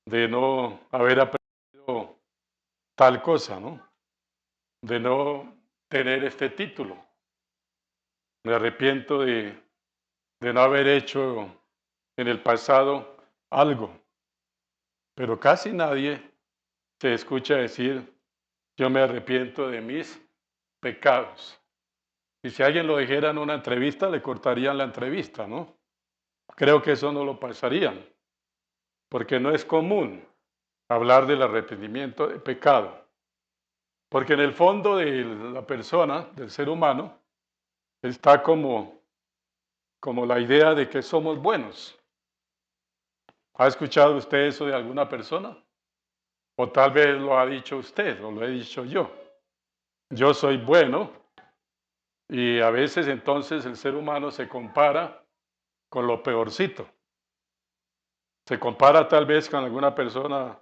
de no haber aprendido tal cosa, ¿no? De no tener este título. Me arrepiento de no haber hecho en el pasado algo, pero casi nadie se escucha decir, yo me arrepiento de mis pecados. Y si alguien lo dijera en una entrevista, le cortarían la entrevista, ¿no? Creo que eso no lo pasarían, porque no es común hablar del arrepentimiento de pecado, porque en el fondo de la persona, del ser humano, está como la idea de que somos buenos. ¿Ha escuchado usted eso de alguna persona? O tal vez lo ha dicho usted o lo he dicho yo. Yo soy bueno y a veces entonces el ser humano se compara con lo peorcito. Se compara tal vez con alguna persona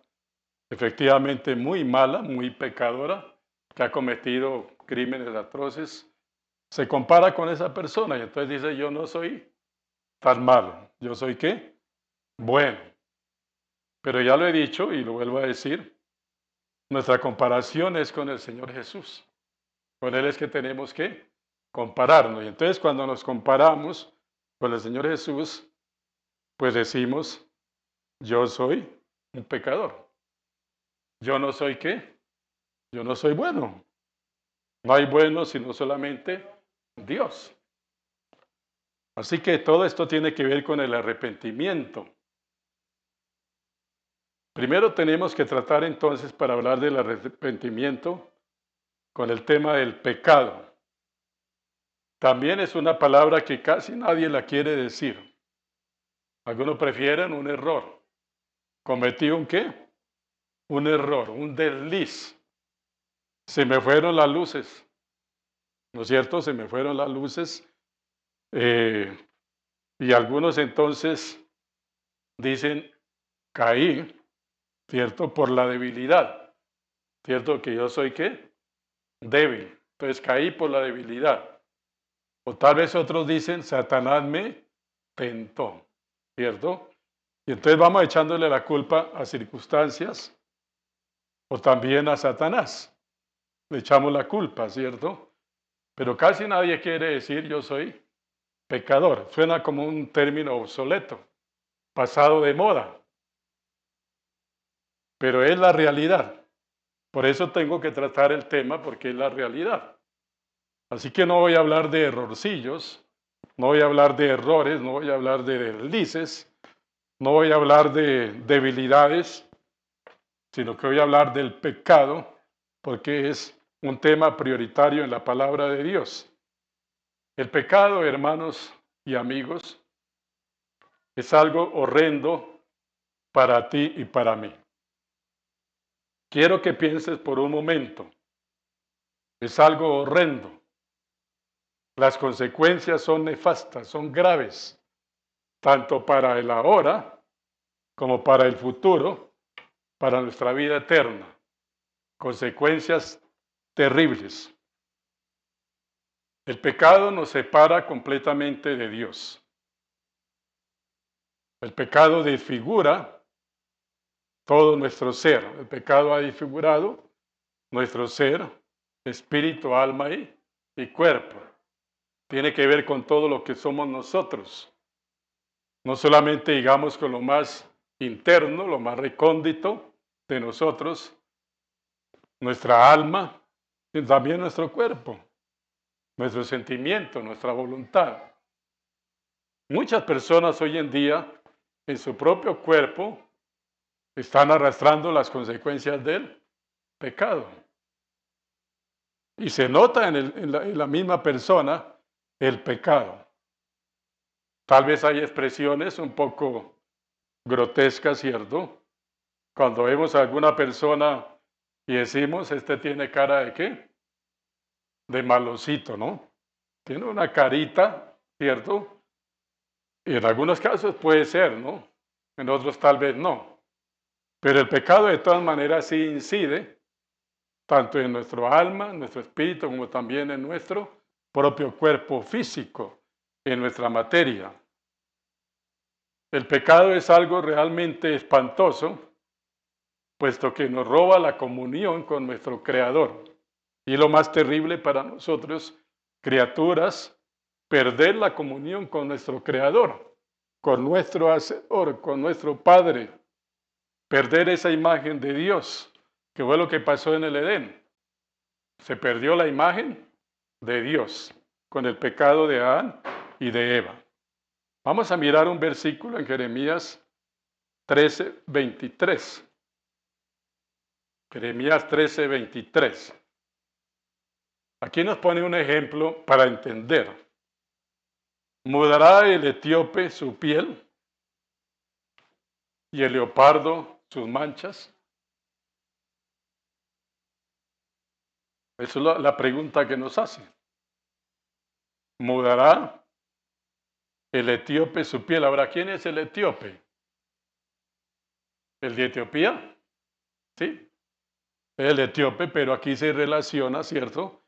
efectivamente muy mala, muy pecadora, que ha cometido crímenes atroces. Se compara con esa persona y entonces dice, yo no soy tan malo. ¿Yo soy qué? Bueno. Pero ya lo he dicho y lo vuelvo a decir, nuestra comparación es con el Señor Jesús. Con Él es que tenemos que compararnos. Y entonces cuando nos comparamos con el Señor Jesús, pues decimos, yo soy un pecador. Yo no soy qué? Yo no soy bueno. No hay bueno sino solamente Dios. Así que todo esto tiene que ver con el arrepentimiento. Primero tenemos que tratar entonces para hablar del arrepentimiento con el tema del pecado. También es una palabra que casi nadie la quiere decir. Algunos prefieren un error. ¿Cometí un qué? Un error, un desliz. Se me fueron las luces, ¿no es cierto? Se me fueron las luces. eh, y algunos entonces dicen, caí, ¿cierto? Por la debilidad, ¿cierto? Que yo soy qué? Débil. Entonces caí por la debilidad. O tal vez otros dicen, Satanás me tentó, ¿cierto? Y entonces vamos echándole la culpa a circunstancias o también a Satanás. Le echamos la culpa, ¿cierto? Pero casi nadie quiere decir yo soy pecador. Suena como un término obsoleto, pasado de moda, pero es la realidad. Por eso tengo que tratar el tema porque es la realidad. Así que no voy a hablar de errorcillos, no voy a hablar de errores, no voy a hablar de deslices, no voy a hablar de debilidades, sino que voy a hablar del pecado porque es un tema prioritario en la palabra de Dios. El pecado, hermanos y amigos, es algo horrendo para ti y para mí. Quiero que pienses por un momento. Es algo horrendo. Las consecuencias son nefastas, son graves, tanto para el ahora como para el futuro, para nuestra vida eterna. Consecuencias terribles. El pecado nos separa completamente de Dios. El pecado desfigura todo nuestro ser. El pecado ha desfigurado nuestro ser, espíritu, alma y cuerpo. Tiene que ver con todo lo que somos nosotros. No solamente digamos con lo más interno, lo más recóndito de nosotros, nuestra alma, sino también nuestro cuerpo, nuestro sentimiento, nuestra voluntad. Muchas personas hoy en día en su propio cuerpo están arrastrando las consecuencias del pecado. Y se nota en la misma persona el pecado. Tal vez hay expresiones un poco grotescas, ¿cierto? Cuando vemos a alguna persona y decimos, este tiene cara de qué? De malocito, ¿no? Tiene una carita, ¿cierto? Y en algunos casos puede ser, ¿no? En otros tal vez no. Pero el pecado de todas maneras sí incide, tanto en nuestro alma, en nuestro espíritu, como también en nuestro propio cuerpo físico, en nuestra materia. El pecado es algo realmente espantoso puesto que nos roba la comunión con nuestro Creador. Y lo más terrible para nosotros, criaturas, perder la comunión con nuestro Creador, con nuestro Hacedor, con nuestro Padre, perder esa imagen de Dios, que fue lo que pasó en el Edén. Se perdió la imagen de Dios con el pecado de Adán y de Eva. Vamos a mirar un versículo en Jeremías 13:23. Jeremías 13:23. Aquí nos pone un ejemplo para entender. ¿Mudará el etíope su piel y el leopardo sus manchas? Esa es la pregunta que nos hace. ¿Mudará el etíope su piel? Ahora, ¿quién es el etíope? ¿El de Etiopía? Sí, el etíope, pero aquí se relaciona, ¿cierto?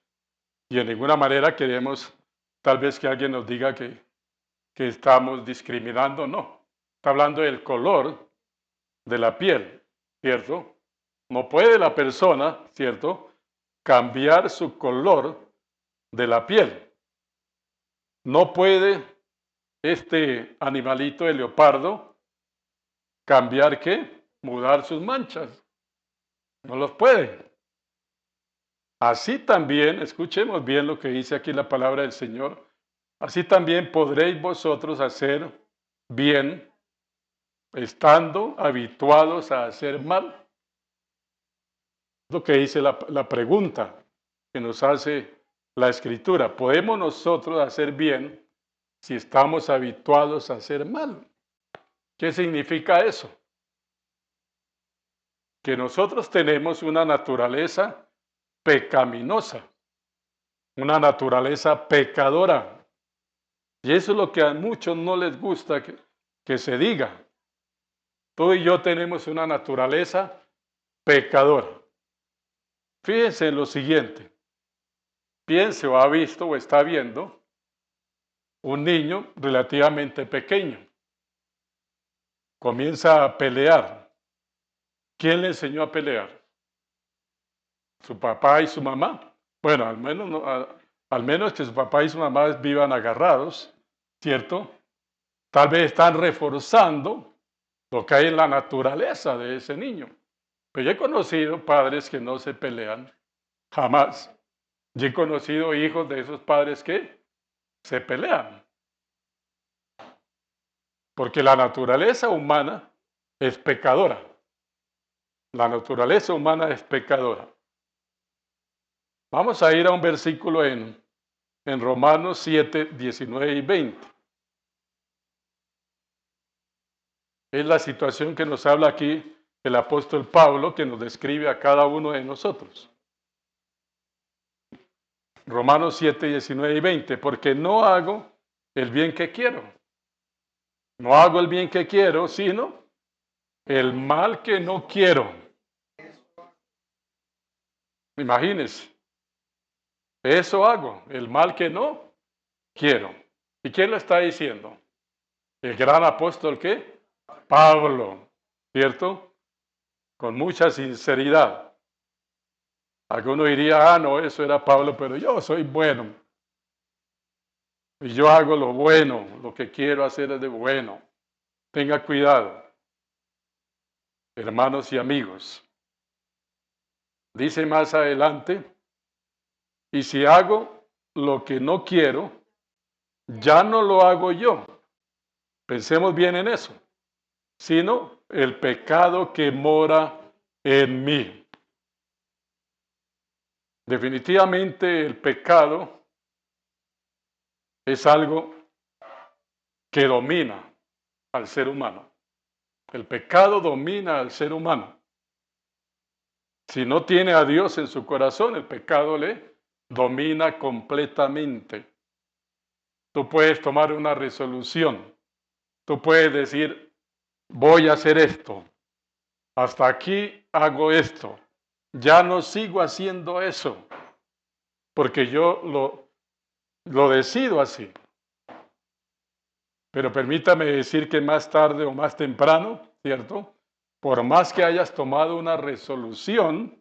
Y de ninguna manera queremos tal vez que alguien nos diga que estamos discriminando, no. Está hablando del color de la piel, ¿cierto? No puede la persona, ¿cierto?, cambiar su color de la piel. No puede este animalito, el leopardo, cambiar ¿qué? Mudar sus manchas. No los puede. Así también, escuchemos bien lo que dice aquí la palabra del Señor, así también podréis vosotros hacer bien estando habituados a hacer mal. Es lo que dice la pregunta que nos hace la Escritura. ¿Podemos nosotros hacer bien si estamos habituados a hacer mal? ¿Qué significa eso? Que nosotros tenemos una naturaleza pecaminosa, una naturaleza pecadora. Y eso es lo que a muchos no les gusta que se diga. Tú y yo tenemos una naturaleza pecadora. Fíjense en lo siguiente. Piense o ha visto o está viendo un niño relativamente pequeño. Comienza a pelear. ¿Quién le enseñó a pelear? ¿Su papá y su mamá? Bueno, al menos, no, al menos que su papá y su mamá vivan agarrados, ¿cierto? Tal vez están reforzando lo que hay en la naturaleza de ese niño. Pero yo he conocido padres que no se pelean, jamás. Yo he conocido hijos de esos padres que se pelean. Porque la naturaleza humana es pecadora. La naturaleza humana es pecadora. Vamos a ir a un versículo en Romanos 7, 19 y 20. Es la situación que nos habla aquí el apóstol Pablo, que nos describe a cada uno de nosotros. Romanos 7, 19 y 20. Porque no hago el bien que quiero. No hago el bien que quiero, sino el mal que no quiero. Imagínense. Eso hago, el mal que no quiero. ¿Y quién lo está diciendo? El gran apóstol, ¿qué? Pablo, ¿cierto? Con mucha sinceridad. Alguno diría, no, eso era Pablo, pero yo soy bueno. Y yo hago lo bueno, lo que quiero hacer es de bueno. Tenga cuidado, hermanos y amigos. Dice más adelante, y si hago lo que no quiero, ya no lo hago yo. Pensemos bien en eso. Sino el pecado que mora en mí. Definitivamente el pecado es algo que domina al ser humano. El pecado domina al ser humano. Si no tiene a Dios en su corazón, el pecado le domina completamente. Tú puedes tomar una resolución. Tú puedes decir, voy a hacer esto. Hasta aquí hago esto. Ya no sigo haciendo eso. Porque yo lo decido así. Pero permítame decir que más tarde o más temprano, ¿cierto? por más que hayas tomado una resolución,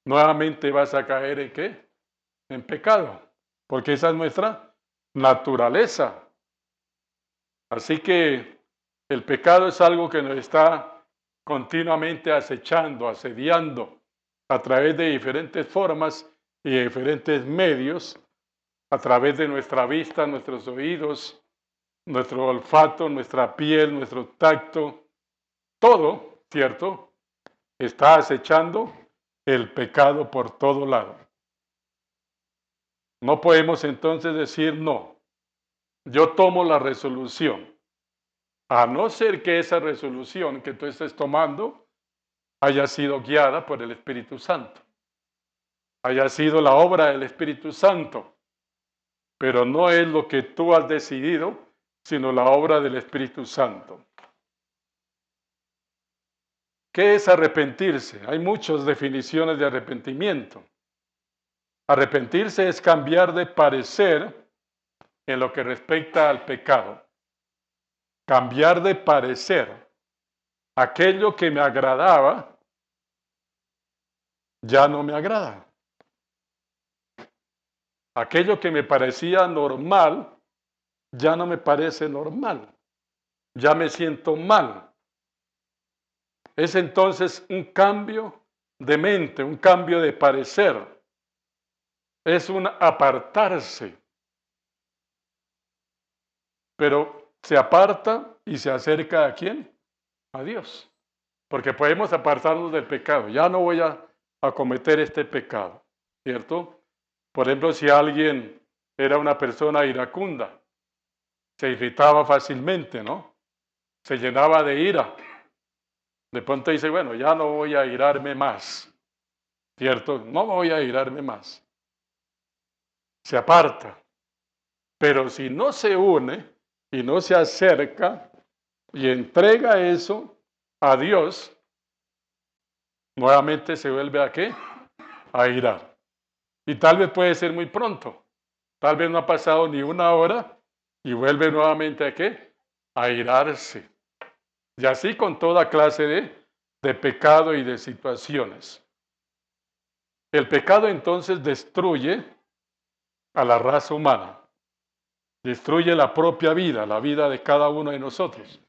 nuevamente vas a caer ¿en qué? En pecado, porque esa es nuestra naturaleza. Así que el pecado es algo que nos está continuamente acechando, asediando a través de diferentes formas y de diferentes medios, a través de nuestra vista, nuestros oídos, nuestro olfato, nuestra piel, nuestro tacto, todo, ¿cierto? Está acechando el pecado por todo lado. No podemos entonces decir no. Yo tomo la resolución, a no ser que esa resolución que tú estés tomando haya sido guiada por el Espíritu Santo, haya sido la obra del Espíritu Santo, pero no es lo que tú has decidido, sino la obra del Espíritu Santo. ¿Qué es arrepentirse? Hay muchas definiciones de arrepentimiento. Arrepentirse es cambiar de parecer en lo que respecta al pecado. Cambiar de parecer. Aquello que me agradaba, ya no me agrada. Aquello que me parecía normal, ya no me parece normal. Ya me siento mal. Es entonces un cambio de mente, un cambio de parecer. Es un apartarse. Pero se aparta y se acerca ¿a quién? A Dios. Porque podemos apartarnos del pecado. Ya no voy a cometer este pecado, ¿cierto? Por ejemplo, si alguien era una persona iracunda, se irritaba fácilmente, ¿no? Se llenaba de ira. De pronto dice, bueno, ya no voy a irarme más, ¿cierto? No voy a irarme más. Se aparta. Pero si no se une y no se acerca y entrega eso a Dios, nuevamente se vuelve ¿a qué? A irar. Y tal vez puede ser muy pronto. Tal vez no ha pasado ni una hora y vuelve nuevamente ¿a qué? A irarse. Y así con toda clase de pecado y de situaciones. El pecado entonces destruye a la raza humana. Destruye la propia vida, la vida de cada uno de nosotros.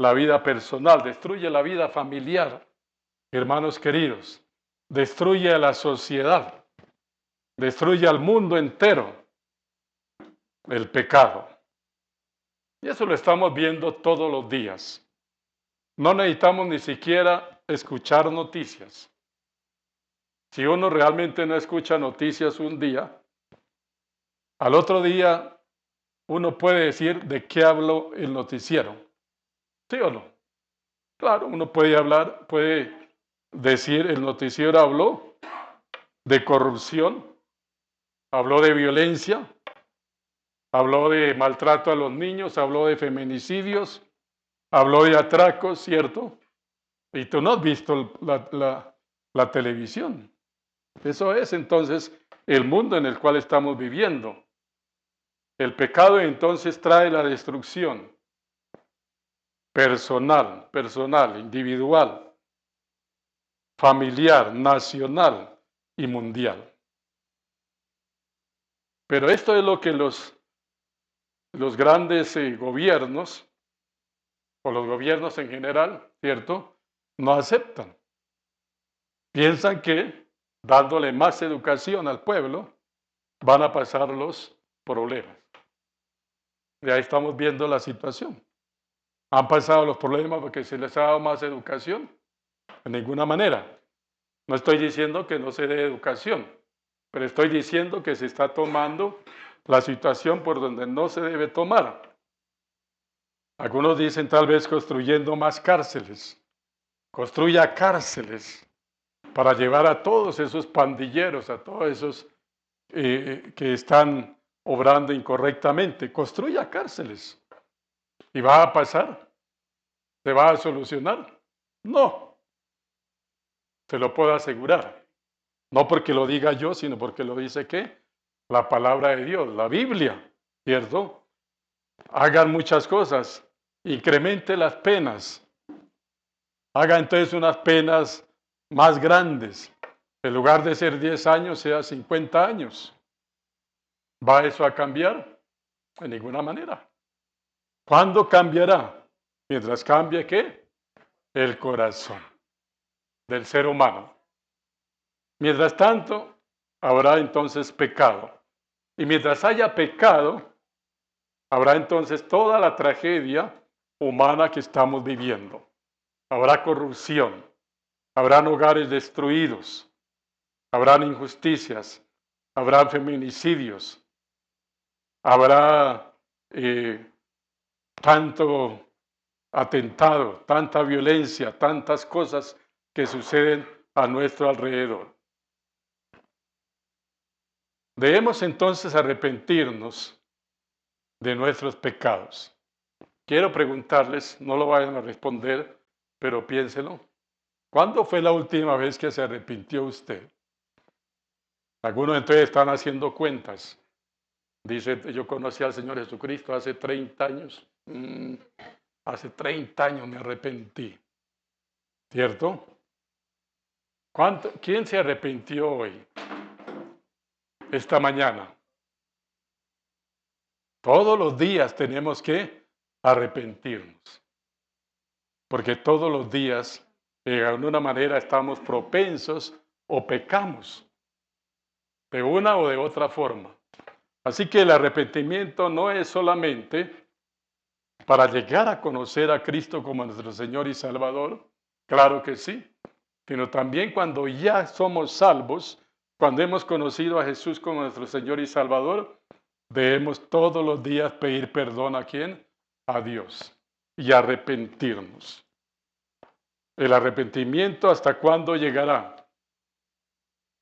La vida personal, destruye la vida familiar. Hermanos queridos, destruye a la sociedad. Destruye al mundo entero. El pecado. Y eso lo estamos viendo todos los días. No necesitamos ni siquiera escuchar noticias. Si uno realmente no escucha noticias un día, al otro día uno puede decir de qué habló el noticiero. ¿Sí o no? Claro, uno puede hablar, puede decir el noticiero habló de corrupción, habló de violencia, habló de maltrato a los niños, habló de feminicidios, habló de atracos, ¿cierto? Y tú no has visto la televisión. Eso es entonces el mundo en el cual estamos viviendo. El pecado entonces trae la destrucción personal, individual, familiar, nacional y mundial. Pero esto es lo que los grandes gobiernos, o los gobiernos en general, ¿cierto? No aceptan. Piensan que dándole más educación al pueblo, van a pasar los problemas. Y ahí estamos viendo la situación. ¿Han pasado los problemas porque se les ha dado más educación? De ninguna manera. No estoy diciendo que no se dé educación, pero estoy diciendo que se está tomando la situación por donde no se debe tomar. Algunos dicen tal vez construyendo más cárceles. Construya cárceles para llevar a todos esos pandilleros, a todos esos que están obrando incorrectamente. Construya cárceles. ¿Y va a pasar? ¿Se va a solucionar? No. Se lo puedo asegurar. No porque lo diga yo, sino porque lo dice ¿qué? La palabra de Dios, la Biblia, ¿cierto? Hagan muchas cosas, incremente las penas, Haga entonces unas penas más grandes. En lugar de ser 10 años, sea 50 años. ¿Va eso a cambiar? De ninguna manera. ¿Cuándo cambiará? Mientras cambie, ¿qué? El corazón del ser humano. Mientras tanto, habrá entonces pecado. Y mientras haya pecado, habrá entonces toda la tragedia humana que estamos viviendo. Habrá corrupción, habrán hogares destruidos, habrán injusticias, habrá feminicidios, habrá tanto atentado, tanta violencia, tantas cosas que suceden a nuestro alrededor. Debemos entonces arrepentirnos de nuestros pecados. Quiero preguntarles, no lo vayan a responder, pero piénselo. ¿Cuándo fue la última vez que se arrepintió usted? Algunos entonces están haciendo cuentas. Dice, yo conocí al Señor Jesucristo hace 30 años. Hace 30 años me arrepentí. ¿Cierto? ¿Quién se arrepintió hoy? Esta mañana. Todos los días tenemos que arrepentirnos. Porque todos los días, de alguna manera, estamos propensos o pecamos. De una o de otra forma. Así que el arrepentimiento no es solamente para llegar a conocer a Cristo como nuestro Señor y Salvador, claro que sí, sino también cuando ya somos salvos, cuando hemos conocido a Jesús como nuestro Señor y Salvador, debemos todos los días pedir perdón ¿a quién? A Dios y arrepentirnos. El arrepentimiento, ¿hasta cuándo llegará?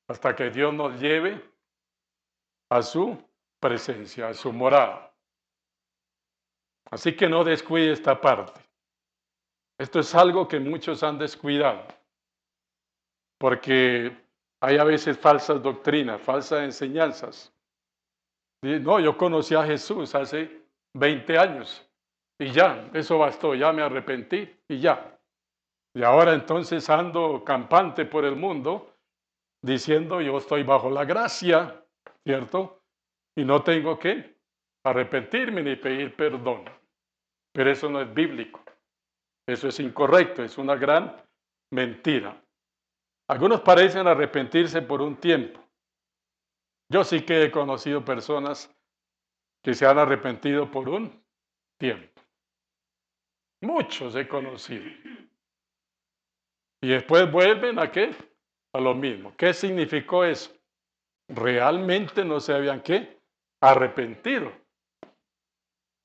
Hasta que Dios nos lleve a su presencia, a su morada. Así que no descuide esta parte. Esto es algo que muchos han descuidado, porque hay a veces falsas doctrinas, falsas enseñanzas. No, yo conocí a Jesús hace 20 años y ya, eso bastó, ya me arrepentí y ya. Y ahora entonces ando campante por el mundo diciendo yo estoy bajo la gracia, ¿cierto? Y no tengo que arrepentirme ni pedir perdón. Pero eso no es bíblico. Eso es incorrecto, es una gran mentira. Algunos parecen arrepentirse por un tiempo. Yo sí que he conocido personas que se han arrepentido por un tiempo. Muchos he conocido. Y después vuelven ¿a qué? A lo mismo. ¿Qué significó eso? Realmente no se habían ¿qué? Arrepentido.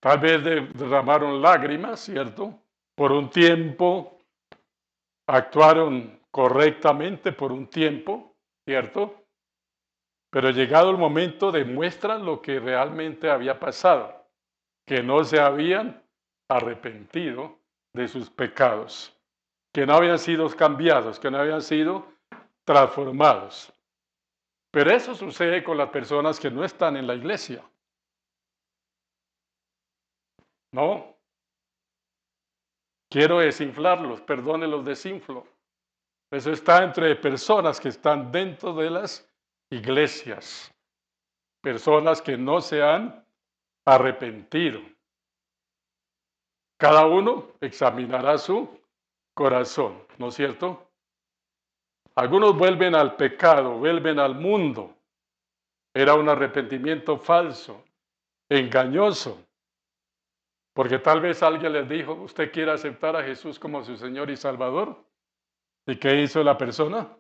Tal vez derramaron lágrimas, ¿cierto? Por un tiempo actuaron correctamente por un tiempo, ¿cierto? Pero llegado el momento demuestran lo que realmente había pasado, que no se habían arrepentido de sus pecados, que no habían sido cambiados, que no habían sido transformados. Pero eso sucede con las personas que no están en la iglesia. No, quiero desinflarlos, perdone los desinflo. Eso está entre personas que están dentro de las iglesias, personas que no se han arrepentido. Cada uno examinará su corazón, ¿no es cierto? Algunos vuelven al pecado, vuelven al mundo. Era un arrepentimiento falso, engañoso, porque tal vez alguien les dijo, ¿usted quiere aceptar a Jesús como su Señor y Salvador? ¿Y qué hizo la persona?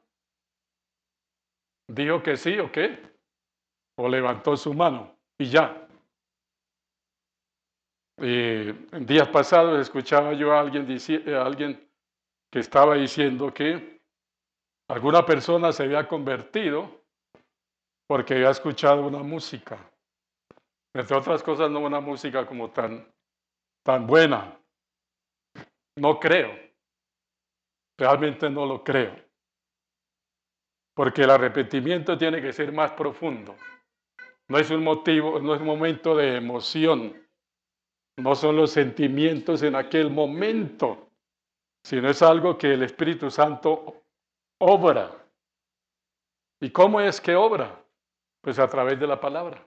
¿Dijo que sí o qué? ¿O levantó su mano? Y ya. En días pasados escuchaba yo a alguien que estaba diciendo que alguna persona se había convertido porque había escuchado una música. Entre otras cosas, no una música como tan buena. No creo. Realmente no lo creo. Porque el arrepentimiento tiene que ser más profundo. No es un motivo, no es un momento de emoción. No son los sentimientos en aquel momento, sino es algo que el Espíritu Santo obra. ¿Y cómo es que obra? Pues a través de la palabra.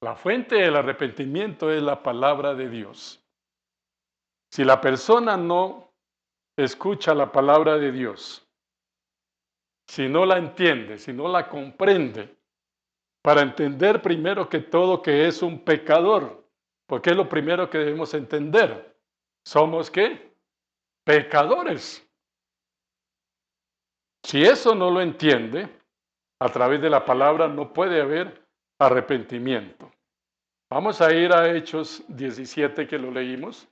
La fuente del arrepentimiento es la palabra de Dios. Si la persona no escucha la palabra de Dios, si no la entiende, si no la comprende, para entender primero que todo que es un pecador, porque es lo primero que debemos entender. ¿Somos qué? Pecadores. Si eso no lo entiende, a través de la palabra no puede haber arrepentimiento. Vamos a ir a Hechos 17 que lo leímos.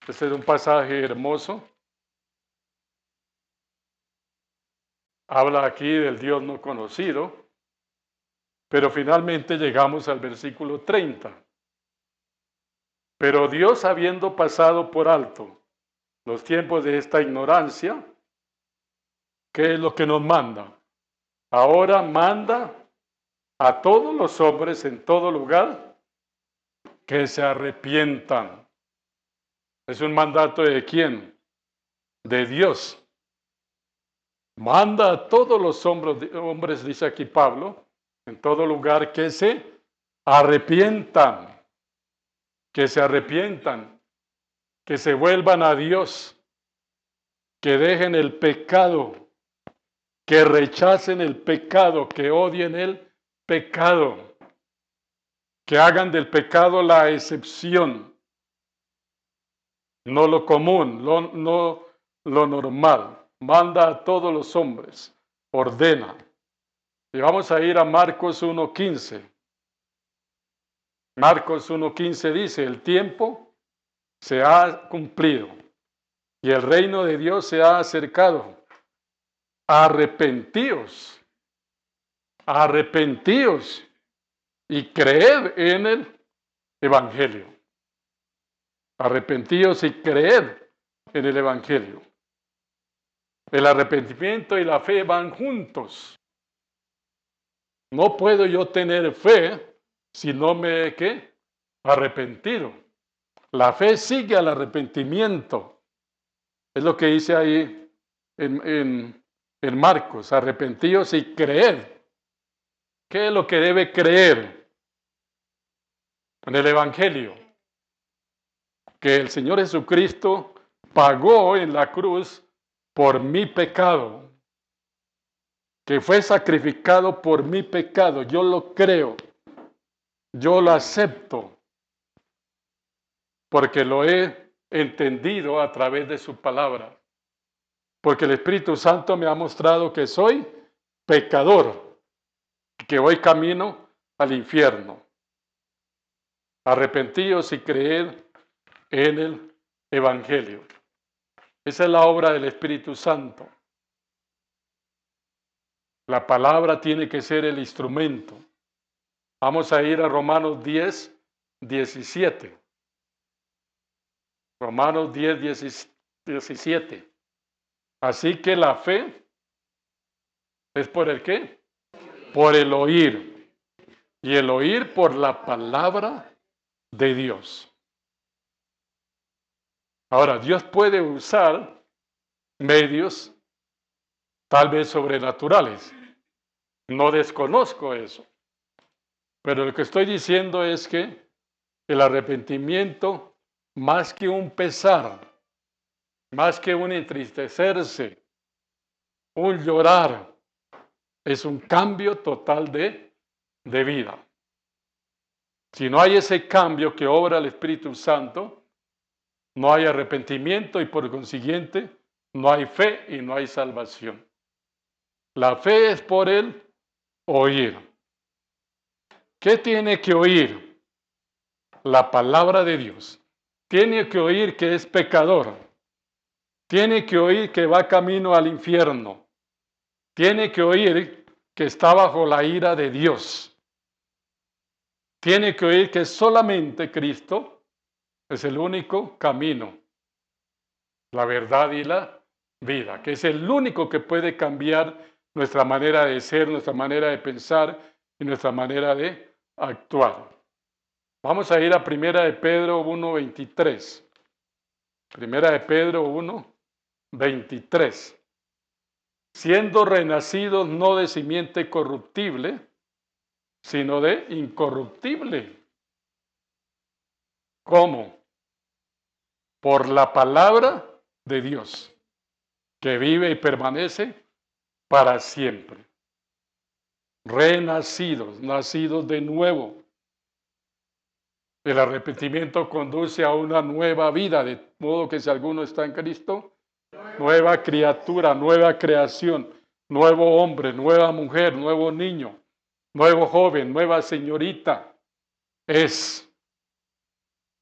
Este es un pasaje hermoso. Habla aquí del Dios no conocido, pero finalmente llegamos al versículo 30. Pero Dios, habiendo pasado por alto los tiempos de esta ignorancia, ¿qué es lo que nos manda? Ahora manda a todos los hombres en todo lugar que se arrepientan. ¿Es un mandato de quién? De Dios. Manda a todos los hombres, dice aquí Pablo, en todo lugar que se arrepientan, que se arrepientan, que se vuelvan a Dios, que dejen el pecado, que rechacen el pecado, que odien el pecado, que hagan del pecado la excepción, no lo común, no lo normal. Manda a todos los hombres, ordena. Y vamos a ir a Marcos 1:15. Marcos 1:15 dice, el tiempo se ha cumplido y el reino de Dios se ha acercado. Arrepentíos, arrepentíos y creed en el Evangelio. Arrepentíos y creed en el Evangelio. El arrepentimiento y la fe van juntos. No puedo yo tener fe si no me he arrepentido. La fe sigue al arrepentimiento. Es lo que dice ahí en Marcos. Arrepentíos y creed. ¿Qué es lo que debe creer? En el Evangelio. Que el Señor Jesucristo pagó en la cruz por mi pecado, que fue sacrificado por mi pecado. Yo lo creo, yo lo acepto, porque lo he entendido a través de su palabra, porque el Espíritu Santo me ha mostrado que soy pecador, que voy camino al infierno. Arrepentíos y creed en el Evangelio. Esa es la obra del Espíritu Santo. La palabra tiene que ser el instrumento. Vamos a ir a Romanos 10:17. Romanos 10:17. Así que la fe es por el ¿qué? Por el oír. Y el oír por la palabra de Dios. Ahora, Dios puede usar medios tal vez sobrenaturales. No desconozco eso. Pero lo que estoy diciendo es que el arrepentimiento, más que un pesar, más que un entristecerse, un llorar, es un cambio total de vida. Si no hay ese cambio que obra el Espíritu Santo, no hay arrepentimiento y por consiguiente no hay fe y no hay salvación. La fe es por el oír. ¿Qué tiene que oír? La palabra de Dios. Tiene que oír que es pecador. Tiene que oír que va camino al infierno. Tiene que oír que está bajo la ira de Dios. Tiene que oír que solamente Cristo es el único camino, la verdad y la vida, que es el único que puede cambiar nuestra manera de ser, nuestra manera de pensar y nuestra manera de actuar. Vamos a ir a 1 de Pedro 1:23. Primera de Pedro 1:23. Siendo renacidos no de simiente corruptible, sino de incorruptible. ¿Cómo? Por la palabra de Dios, que vive y permanece para siempre. Renacidos, nacidos de nuevo. El arrepentimiento conduce a una nueva vida, de modo que si alguno está en Cristo, nueva criatura, nueva creación, nuevo hombre, nueva mujer, nuevo niño, nuevo joven, nueva señorita. Es.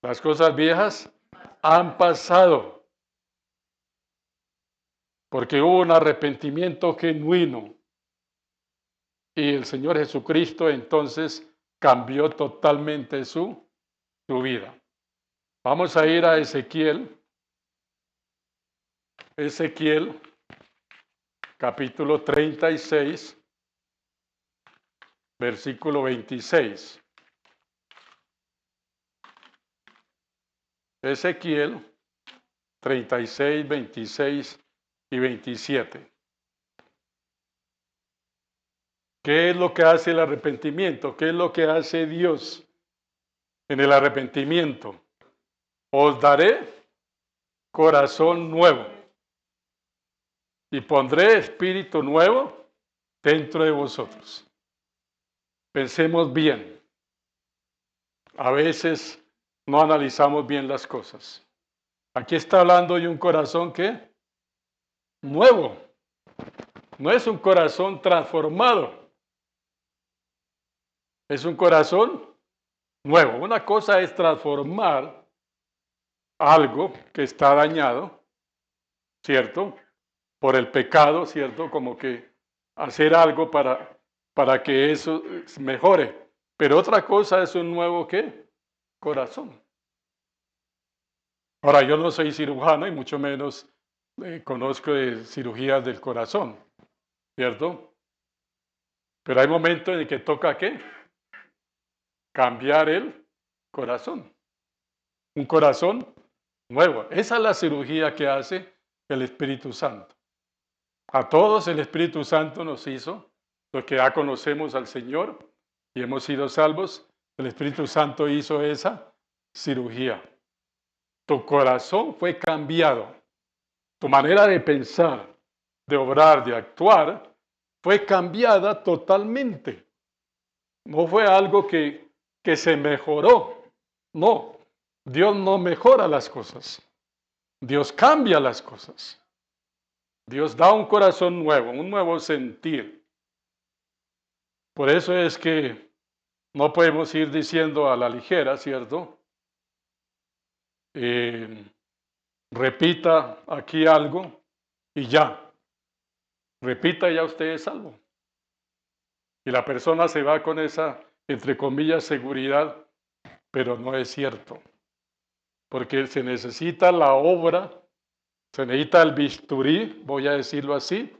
Las cosas viejas han pasado, porque hubo un arrepentimiento genuino. Y el Señor Jesucristo entonces cambió totalmente su vida. Vamos a ir a Ezequiel. Ezequiel, capítulo 36, versículo 26. Ezequiel 36, 26 y 27. ¿Qué es lo que hace el arrepentimiento? ¿Qué es lo que hace Dios en el arrepentimiento? Os daré corazón nuevo y pondré espíritu nuevo dentro de vosotros. Pensemos bien. A veces no analizamos bien las cosas. Aquí está hablando de un corazón que nuevo. No es un corazón transformado. Es un corazón nuevo. Una cosa es transformar algo que está dañado, ¿cierto? Por el pecado, ¿cierto? Como que hacer algo para que eso mejore. Pero otra cosa es un nuevo ¿qué? Corazón. Ahora, yo no soy cirujano y mucho menos conozco de cirugías del corazón, ¿cierto? Pero hay momentos en que toca ¿qué? Cambiar el corazón. Un corazón nuevo. Esa es la cirugía que hace el Espíritu Santo. A todos el Espíritu Santo nos hizo, los que ya conocemos al Señor y hemos sido salvos, el Espíritu Santo hizo esa cirugía. Tu corazón fue cambiado. Tu manera de pensar, de obrar, de actuar, fue cambiada totalmente. No fue algo que se mejoró. No, Dios no mejora las cosas. Dios cambia las cosas. Dios da un corazón nuevo, un nuevo sentir. Por eso es que no podemos ir diciendo a la ligera, ¿cierto? Repita aquí algo y ya. Repita y ya usted es salvo. Y la persona se va con esa, entre comillas, seguridad, pero no es cierto. Porque se necesita la obra, se necesita el bisturí, voy a decirlo así,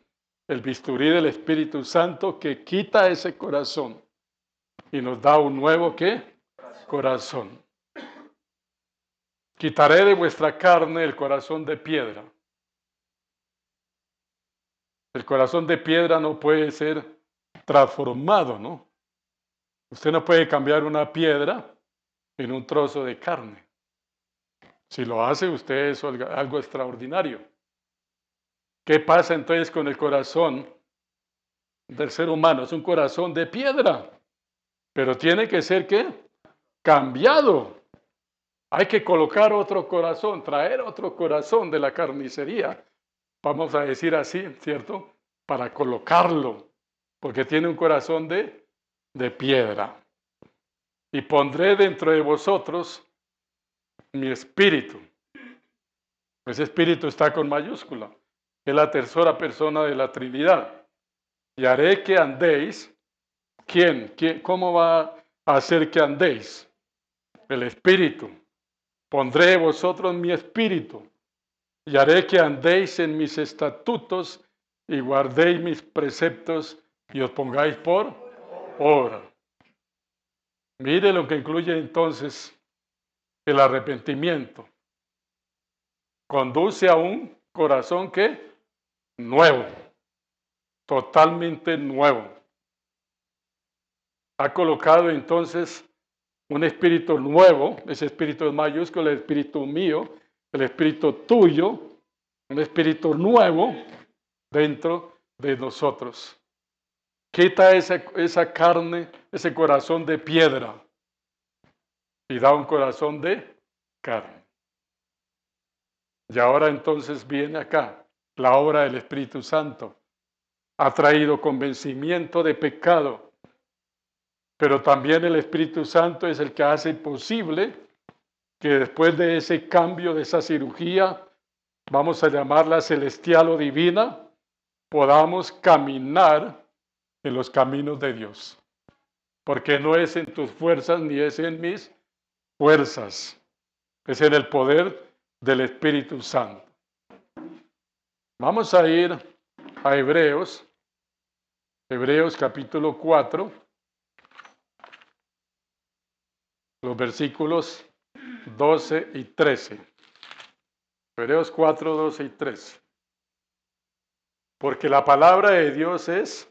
el bisturí del Espíritu Santo que quita ese corazón y nos da un nuevo ¿qué? Corazón. Quitaré de vuestra carne el corazón de piedra. El corazón de piedra no puede ser transformado, ¿no? Usted no puede cambiar una piedra en un trozo de carne. Si lo hace, usted es algo extraordinario. ¿Qué pasa entonces con el corazón del ser humano? Es un corazón de piedra, pero tiene que ser ¿qué? Cambiado. Hay que colocar otro corazón, traer otro corazón de la carnicería, vamos a decir así, ¿cierto? Para colocarlo, porque tiene un corazón de piedra. Y pondré dentro de vosotros mi espíritu. Ese espíritu está con mayúscula. Es la tercera persona de la Trinidad. Y haré que andéis. ¿Quién? ¿Cómo va a hacer que andéis? El espíritu. Pondré de vosotros mi espíritu. Y haré que andéis en mis estatutos y guardéis mis preceptos y os pongáis por obra. Mire lo que incluye entonces el arrepentimiento. conduce a un corazón que nuevo, totalmente nuevo. Ha colocado entonces un espíritu nuevo, ese espíritu es mayúsculo, el espíritu mío, el espíritu tuyo, un espíritu nuevo dentro de nosotros. Quita esa carne, ese corazón de piedra y da un corazón de carne. Y ahora entonces viene acá la obra del Espíritu Santo. Ha traído convencimiento de pecado, pero también el Espíritu Santo es el que hace posible que después de ese cambio, de esa cirugía, vamos a llamarla celestial o divina, podamos caminar en los caminos de Dios. Porque no es en tus fuerzas ni es en mis fuerzas, es en el poder del Espíritu Santo. Vamos a ir a Hebreos capítulo 4, los versículos 12 y 13. Hebreos 4, 12 y 13. Porque la palabra de Dios es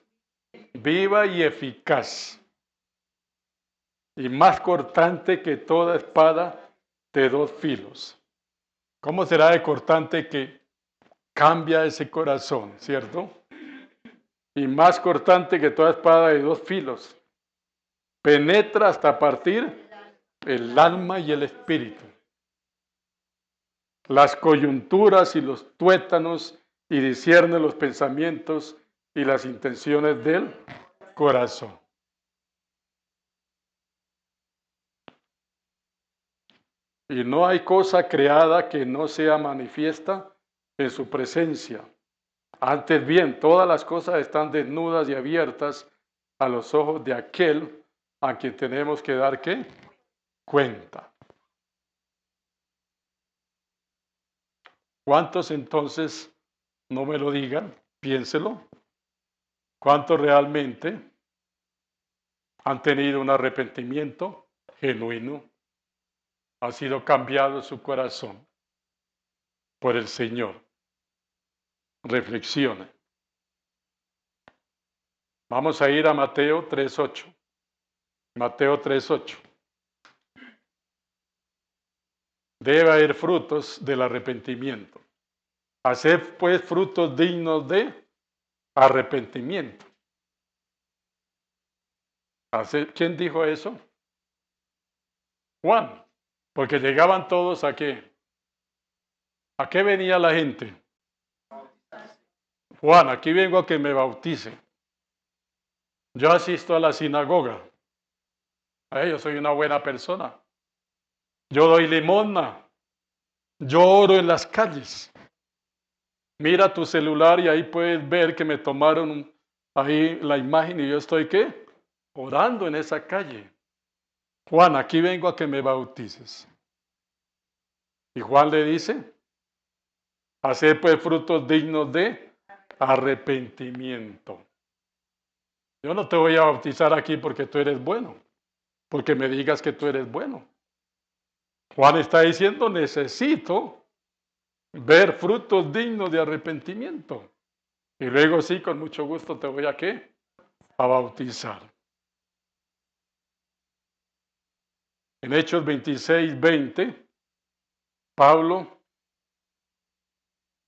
viva y eficaz, y más cortante que toda espada de dos filos. ¿Cómo será de cortante que cambia ese corazón, cierto? Y más cortante que toda espada de dos filos. Penetra hasta partir el alma y el espíritu, las coyunturas y los tuétanos, y discierne los pensamientos y las intenciones del corazón. Y no hay cosa creada que no sea manifiesta en su presencia. Antes bien, todas las cosas están desnudas y abiertas a los ojos de aquel a quien tenemos que dar ¿qué? Cuenta. ¿Cuántos entonces, no me lo digan, piénselo, cuántos realmente han tenido un arrepentimiento genuino? Ha sido cambiado su corazón por el Señor. Reflexione. Vamos a ir a Mateo 3:8. Mateo 3:8. Debe haber frutos del arrepentimiento. Haced pues frutos dignos de arrepentimiento. ¿Quién dijo eso? Juan. Porque llegaban todos a qué. ¿A qué venía la gente? Juan, aquí vengo a que me bautice. Yo asisto a la sinagoga. Yo soy una buena persona. Yo doy limosna. Yo oro en las calles. Mira tu celular y ahí puedes ver que me tomaron ahí la imagen y yo estoy ¿qué? Orando en esa calle. Juan, aquí vengo a que me bautices. Y Juan le dice, hacer pues frutos dignos de arrepentimiento. Yo no te voy a bautizar aquí porque tú eres bueno, porque me digas que tú eres bueno. Juan está diciendo, necesito ver frutos dignos de arrepentimiento. Y luego sí, con mucho gusto te voy a ¿qué? A bautizar. En Hechos 26:20, Pablo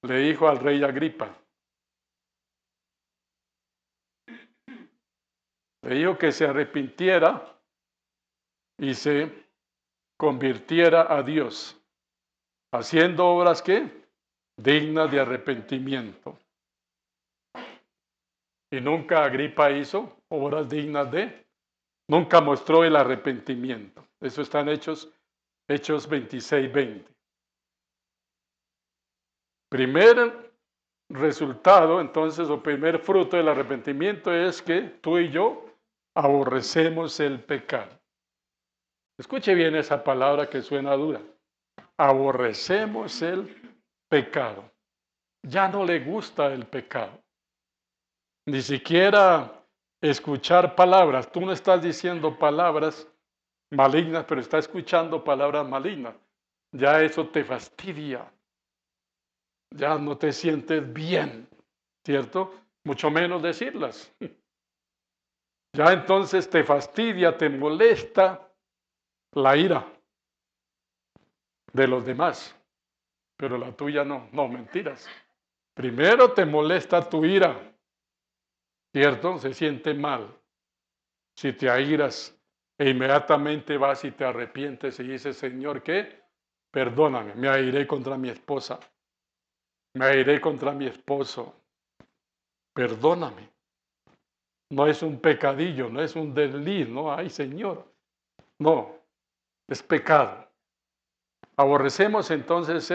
le dijo al rey Agripa, le dijo que se arrepintiera y se convirtiera a Dios, haciendo obras ¿qué? Dignas de arrepentimiento. Y nunca Agripa hizo obras dignas de, nunca mostró el arrepentimiento. Eso está en Hechos 26:20. Primer resultado, entonces, o primer fruto del arrepentimiento es que tú y yo aborrecemos el pecado. Escuche bien esa palabra que suena dura. Aborrecemos el pecado. Ya no le gusta el pecado. Ni siquiera escuchar palabras. Tú no estás diciendo palabras malignas, pero estás escuchando palabras malignas. Ya eso te fastidia. ya no te sientes bien, ¿cierto? Mucho menos decirlas. Ya entonces te fastidia, te molesta la ira de los demás, pero la tuya no, no, mentiras. Primero te molesta tu ira, ¿cierto? Se siente mal. Si te airas e inmediatamente vas y te arrepientes y dices, Señor, ¿qué? Perdóname, me airé contra mi esposa, me airé contra mi esposo, perdóname. No es un pecadillo, no es un desliz, no, ay Señor, no, es pecado. Aborrecemos entonces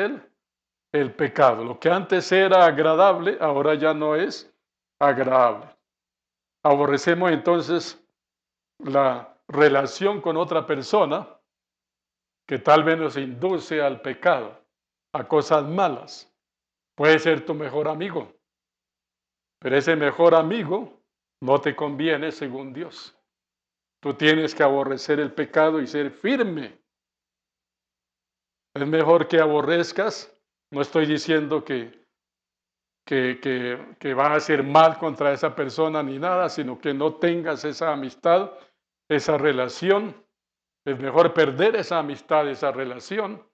el pecado. Lo que antes era agradable, ahora ya no es agradable. Aborrecemos entonces la relación con otra persona que tal vez nos induce al pecado, a cosas malas. Puede ser tu mejor amigo, pero ese mejor amigo no te conviene según Dios. Tú tienes que aborrecer el pecado y ser firme. Es mejor que aborrezcas. No estoy diciendo que va a hacer mal contra esa persona ni nada, sino que no tengas esa amistad, esa relación. Es mejor perder esa amistad, esa relación,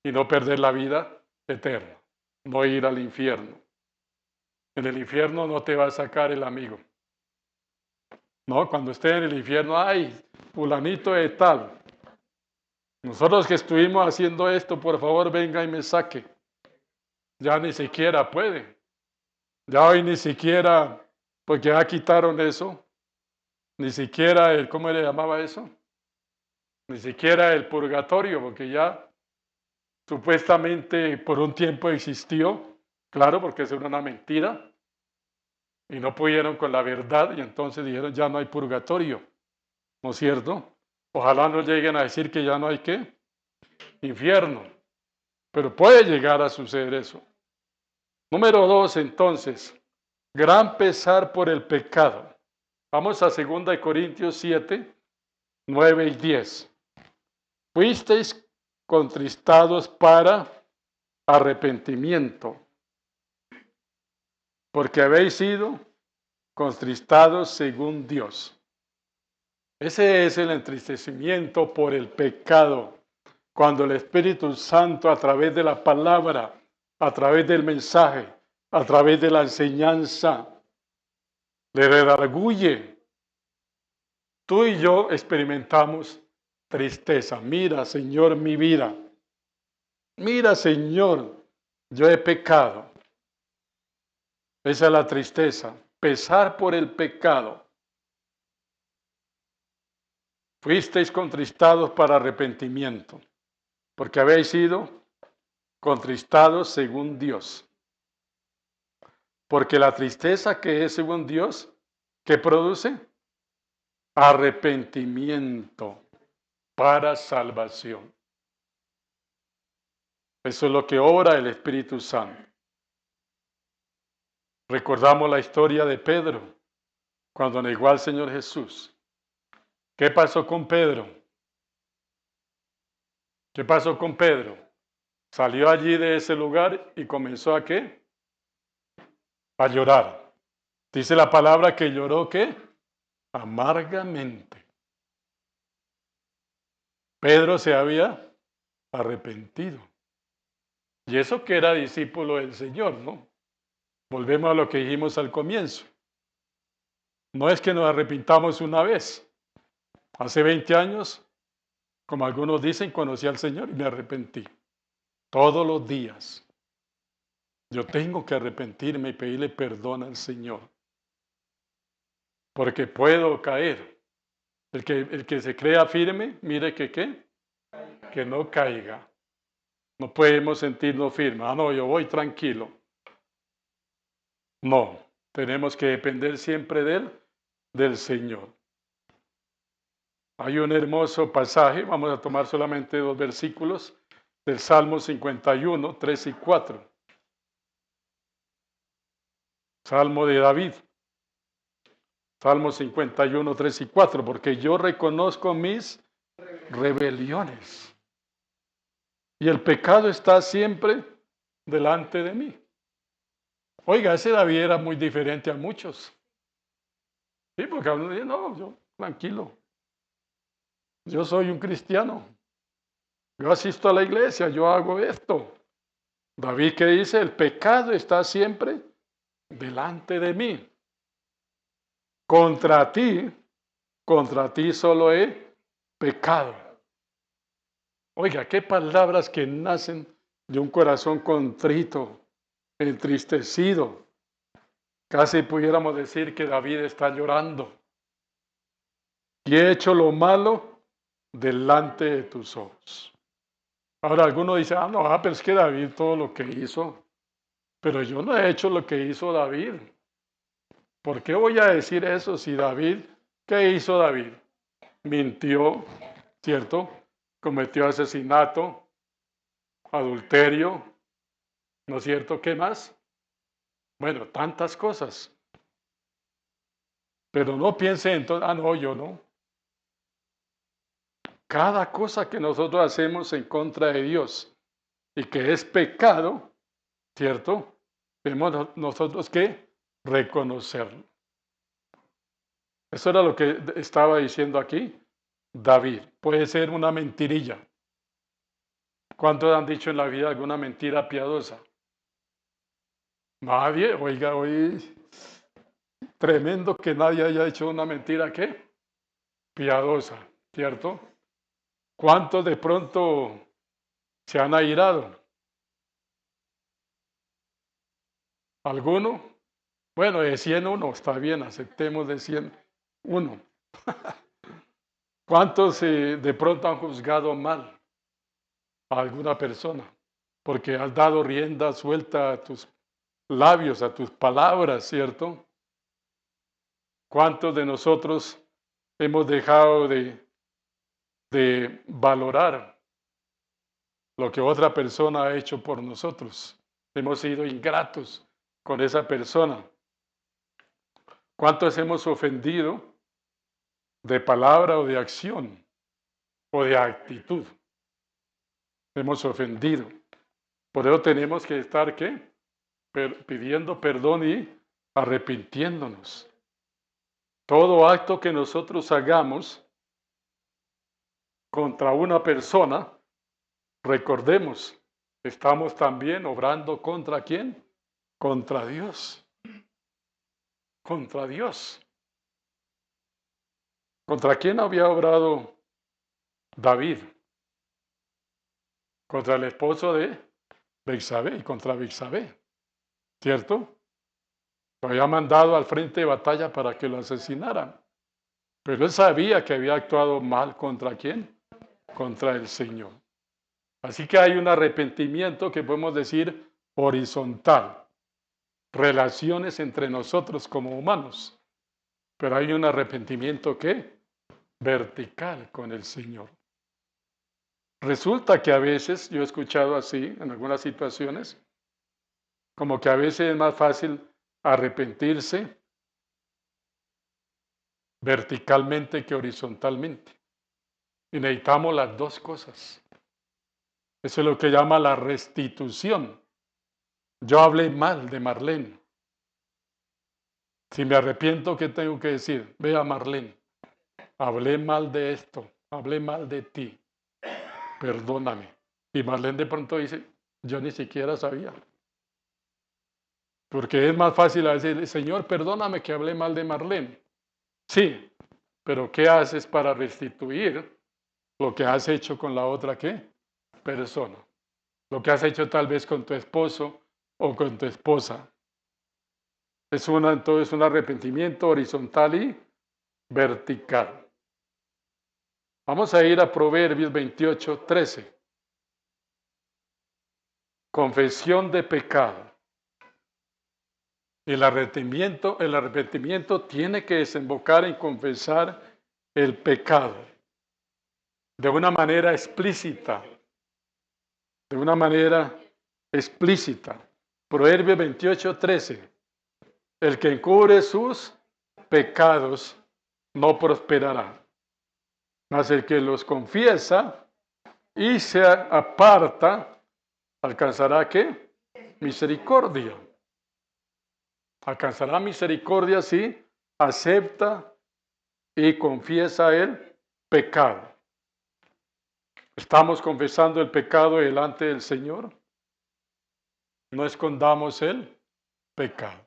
y no perder la vida eterna, no ir al infierno. En el infierno no te va a sacar el amigo. No, cuando esté en el infierno, ay, fulanito de tal. Nosotros que estuvimos haciendo esto, por favor, venga y me saque. Ya ni siquiera puede. Ya hoy ni siquiera, porque ya quitaron eso, ni siquiera el, ¿cómo le llamaba eso? Ni siquiera el purgatorio, porque ya supuestamente por un tiempo existió, claro, porque eso era una mentira, y no pudieron con la verdad, y entonces dijeron ya no hay purgatorio, ¿no es cierto? Ojalá no lleguen a decir que ya no hay qué, infierno, pero puede llegar a suceder eso. Número 2, entonces, gran pesar por el pecado. Vamos a 2 Corintios 7, 9 y 10. Fuisteis contristados para arrepentimiento, porque habéis sido contristados según Dios. Ese es el entristecimiento por el pecado, cuando el Espíritu Santo a través de la palabra, a través del mensaje, a través de la enseñanza, le redarguye. Tú y yo experimentamos tristeza. Mira, Señor, mi vida. Mira, Señor, yo he pecado. Esa es la tristeza. Pesar por el pecado. Fuisteis contristados para arrepentimiento, porque habéis sido contristados según Dios. Porque la tristeza que es según Dios, ¿qué produce? Arrepentimiento para salvación. Eso es lo que obra el Espíritu Santo. Recordamos la historia de Pedro, cuando negó al Señor Jesús. ¿Qué pasó con Pedro? ¿Qué pasó con Pedro? Salió allí de ese lugar y comenzó a ¿qué? A llorar. Dice la palabra que lloró ¿qué? Amargamente. Pedro se había arrepentido. Y eso que era discípulo del Señor, ¿no? Volvemos a lo que dijimos al comienzo. No es que nos arrepintamos una vez. Hace 20 años, como algunos dicen, conocí al Señor y me arrepentí. Todos los días. Yo tengo que arrepentirme y pedirle perdón al Señor. Porque puedo caer. El que se crea firme, mire que ¿qué? Que no caiga. No podemos sentirnos firmes. Ah, no, yo voy tranquilo. No, tenemos que depender siempre de Él, del Señor. Hay un hermoso pasaje, vamos a tomar solamente 2 versículos, del Salmo 51, 3 y 4. Salmo de David. Salmo 51, 3 y 4, porque yo reconozco mis rebeliones. Y el pecado está siempre delante de mí. Oiga, ese David era muy diferente a muchos. Sí, porque uno dice, no, yo tranquilo, yo soy un cristiano, yo asisto a la iglesia, yo hago esto. David, ¿qué dice? El pecado está siempre delante de mí. Contra ti solo he pecado. Oiga, qué palabras que nacen de un corazón contrito, entristecido. Casi pudiéramos decir que David está llorando. Y he hecho lo malo delante de tus ojos. Ahora alguno dice, no, pero es que David todo lo que hizo. Pero yo no he hecho lo que hizo David. ¿Por qué voy a decir eso si David, qué hizo David? Mintió, ¿cierto? Cometió asesinato, adulterio, ¿no es cierto? ¿Qué más? Bueno, tantas cosas. Pero no piense entonces, no, yo no. Cada cosa que nosotros hacemos en contra de Dios y que es pecado, ¿cierto? Tenemos nosotros que reconocerlo. Eso era lo que estaba diciendo aquí David. Puede ser una mentirilla. ¿Cuántos han dicho en la vida alguna mentira piadosa? Nadie, oiga, hoy tremendo que nadie haya hecho una mentira, ¿qué? Piadosa, ¿cierto? ¿Cuántos de pronto se han airado? ¿Alguno? Bueno, de 100 uno, está bien, aceptemos de 100 uno. ¿Cuántos de pronto han juzgado mal a alguna persona? Porque has dado rienda suelta a tus labios, a tus palabras, ¿cierto? ¿Cuántos de nosotros hemos dejado de valorar lo que otra persona ha hecho por nosotros? Hemos sido ingratos con esa persona. ¿Cuántos hemos ofendido de palabra o de acción o de actitud? Hemos ofendido. Por eso tenemos que estar, ¿qué? Pidiendo perdón y arrepintiéndonos. Todo acto que nosotros hagamos contra una persona, recordemos, estamos también obrando contra quién? Contra Dios. Contra Dios. ¿Contra quién había obrado David? Contra el esposo de Betsabé y contra Betsabé, ¿cierto? Lo había mandado al frente de batalla para que lo asesinaran. Pero él sabía que había actuado mal contra quién? Contra el Señor. Así que hay un arrepentimiento que podemos decir horizontal. Relaciones entre nosotros como humanos. Pero hay un arrepentimiento que vertical con el Señor. Resulta que a veces, yo he escuchado así en algunas situaciones, como que a veces es más fácil arrepentirse verticalmente que horizontalmente. Y necesitamos las dos cosas. Eso es lo que llama la restitución. Yo hablé mal de Marlene. Si me arrepiento, ¿qué tengo que decir? Vea, Marlene, hablé mal de esto, hablé mal de ti, perdóname. Y Marlene de pronto dice, yo ni siquiera sabía. Porque es más fácil a decir, Señor, perdóname que hablé mal de Marlene. Sí, pero ¿qué haces para restituir lo que has hecho con la otra qué? Persona? Lo que has hecho tal vez con tu esposo o con tu esposa. Entonces un arrepentimiento horizontal y vertical. Vamos a ir a Proverbios 28:13. Confesión de pecado. El arrepentimiento tiene que desembocar en confesar el pecado de una manera explícita. De una manera explícita. Proverbios 28:13. El que encubre sus pecados no prosperará, mas el que los confiesa y se aparta, ¿alcanzará qué? misericordia. Alcanzará misericordia si acepta y confiesa el pecado. ¿Estamos confesando el pecado delante del Señor? No escondamos el pecado.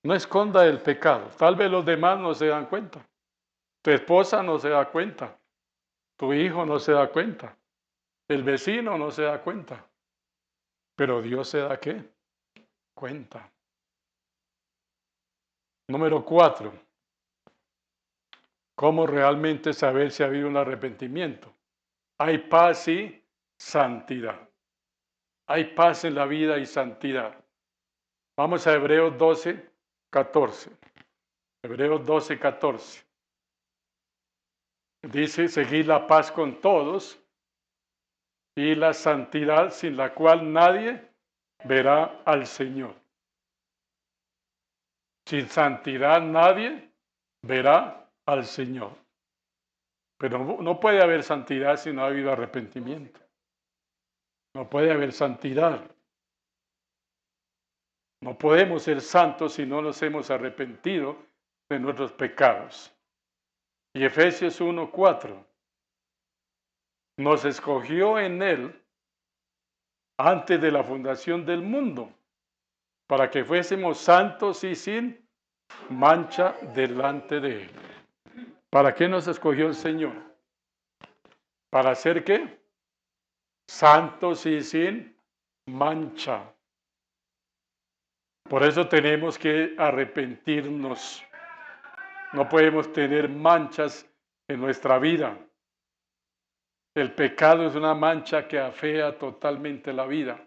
No esconda el pecado. Tal vez los demás no se dan cuenta. Tu esposa no se da cuenta. Tu hijo no se da cuenta. El vecino no se da cuenta. Pero Dios se da ¿qué? Cuenta. Número 4. ¿Cómo realmente saber si ha habido un arrepentimiento? Hay paz y santidad. Hay paz en la vida y santidad. Vamos a Hebreos 12, 14. Hebreos 12, 14. Dice, seguid la paz con todos y la santidad sin la cual nadie verá al Señor. Sin santidad nadie verá al Señor. Pero no puede haber santidad si no ha habido arrepentimiento. No puede haber santidad. No podemos ser santos si no nos hemos arrepentido de nuestros pecados. Y Efesios 1:4 nos escogió en Él antes de la fundación del mundo para que fuésemos santos y sin mancha delante de Él. ¿Para qué nos escogió el Señor? ¿Para hacer qué? Santos y sin mancha. Por eso tenemos que arrepentirnos. No podemos tener manchas en nuestra vida. El pecado es una mancha que afea totalmente la vida.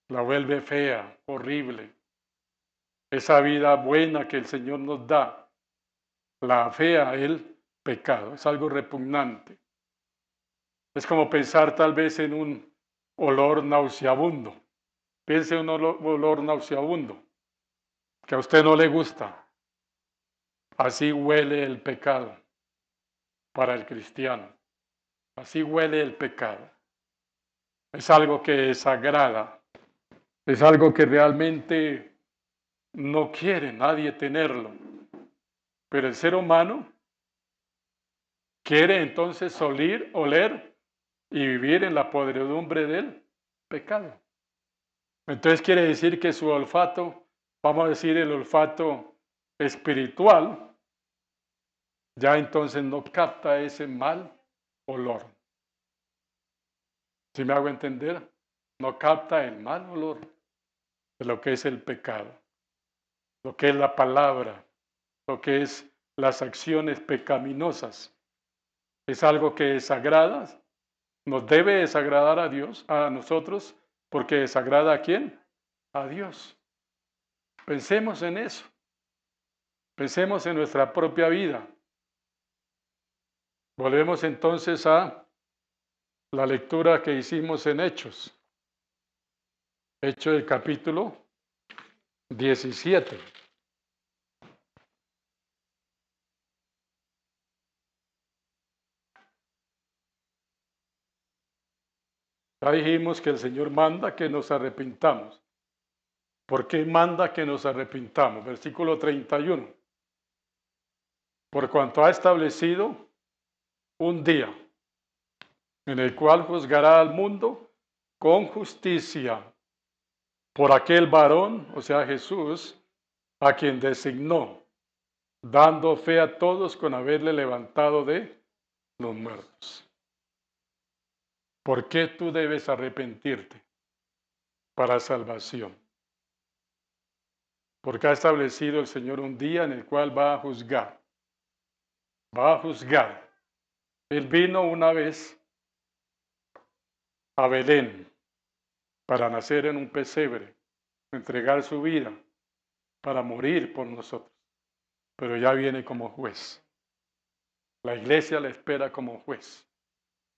La vuelve fea, horrible. Esa vida buena que el Señor nos da, la afea el pecado. Es algo repugnante. Es como pensar tal vez en un olor nauseabundo. Piense en un olor nauseabundo que a usted no le gusta. Así huele el pecado para el cristiano. Así huele el pecado. Es algo que desagrada. Es algo que realmente no quiere nadie tenerlo. Pero el ser humano quiere entonces oler y vivir en la podredumbre del pecado. Entonces quiere decir que su olfato, vamos a decir el olfato espiritual, ya entonces no capta ese mal olor. ¿Sí me hago entender? No capta el mal olor de lo que es el pecado, lo que es la palabra, lo que es las acciones pecaminosas. Es algo que desagrada, nos debe desagradar a Dios, a nosotros, porque desagrada ¿a quién? A Dios. Pensemos en eso. Pensemos en nuestra propia vida. Volvemos entonces a la lectura que hicimos en Hechos. Hechos del capítulo 17. Ya dijimos que el Señor manda que nos arrepintamos. ¿Por qué manda que nos arrepintamos? Versículo 31. Por cuanto ha establecido un día en el cual juzgará al mundo con justicia por aquel varón, o sea Jesús, a quien designó, dando fe a todos con haberle levantado de los muertos. ¿Por qué tú debes arrepentirte? Para salvación. Porque ha establecido el Señor un día en el cual va a juzgar. Va a juzgar. Él vino una vez a Belén para nacer en un pesebre, entregar su vida, para morir por nosotros. Pero ya viene como juez. La iglesia le espera como juez.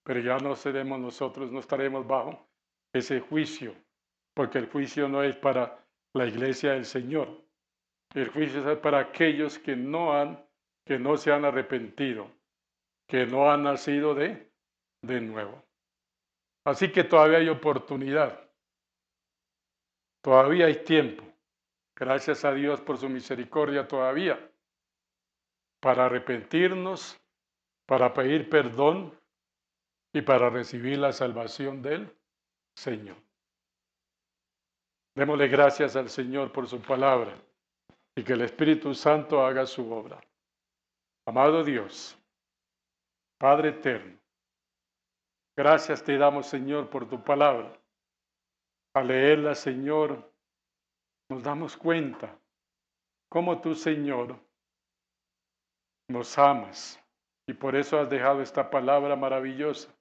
Pero ya no seremos nosotros, no estaremos bajo ese juicio, porque el juicio no es para la iglesia del Señor. El juicio es para aquellos que no se han arrepentido, que no han nacido de nuevo. Así que todavía hay oportunidad. Todavía hay tiempo. Gracias a Dios por su misericordia todavía, para arrepentirnos, para pedir perdón y para recibir la salvación del Señor. Démosle gracias al Señor por su palabra y que el Espíritu Santo haga su obra. Amado Dios, Padre eterno, gracias te damos, Señor, por tu palabra. Al leerla, Señor, nos damos cuenta cómo tú, Señor, nos amas y por eso has dejado esta palabra maravillosa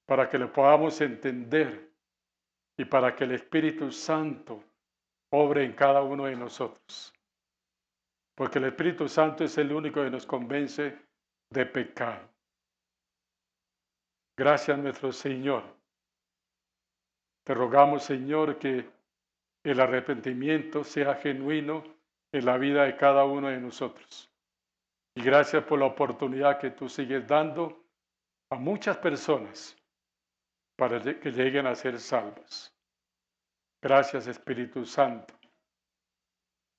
para que lo podamos entender y para que el Espíritu Santo obre en cada uno de nosotros. Porque el Espíritu Santo es el único que nos convence de pecado. Gracias, nuestro Señor. Te rogamos, Señor, que el arrepentimiento sea genuino en la vida de cada uno de nosotros. Y gracias por la oportunidad que tú sigues dando a muchas personas para que lleguen a ser salvas. Gracias, Espíritu Santo.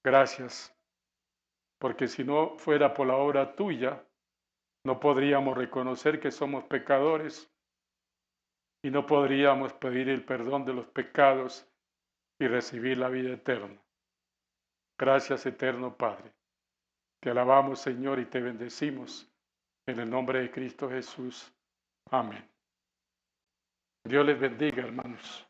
Gracias, porque si no fuera por la obra tuya, no podríamos reconocer que somos pecadores y no podríamos pedir el perdón de los pecados y recibir la vida eterna. Gracias, eterno Padre. Te alabamos, Señor, y te bendecimos en el nombre de Cristo Jesús. Amén. Dios les bendiga, hermanos.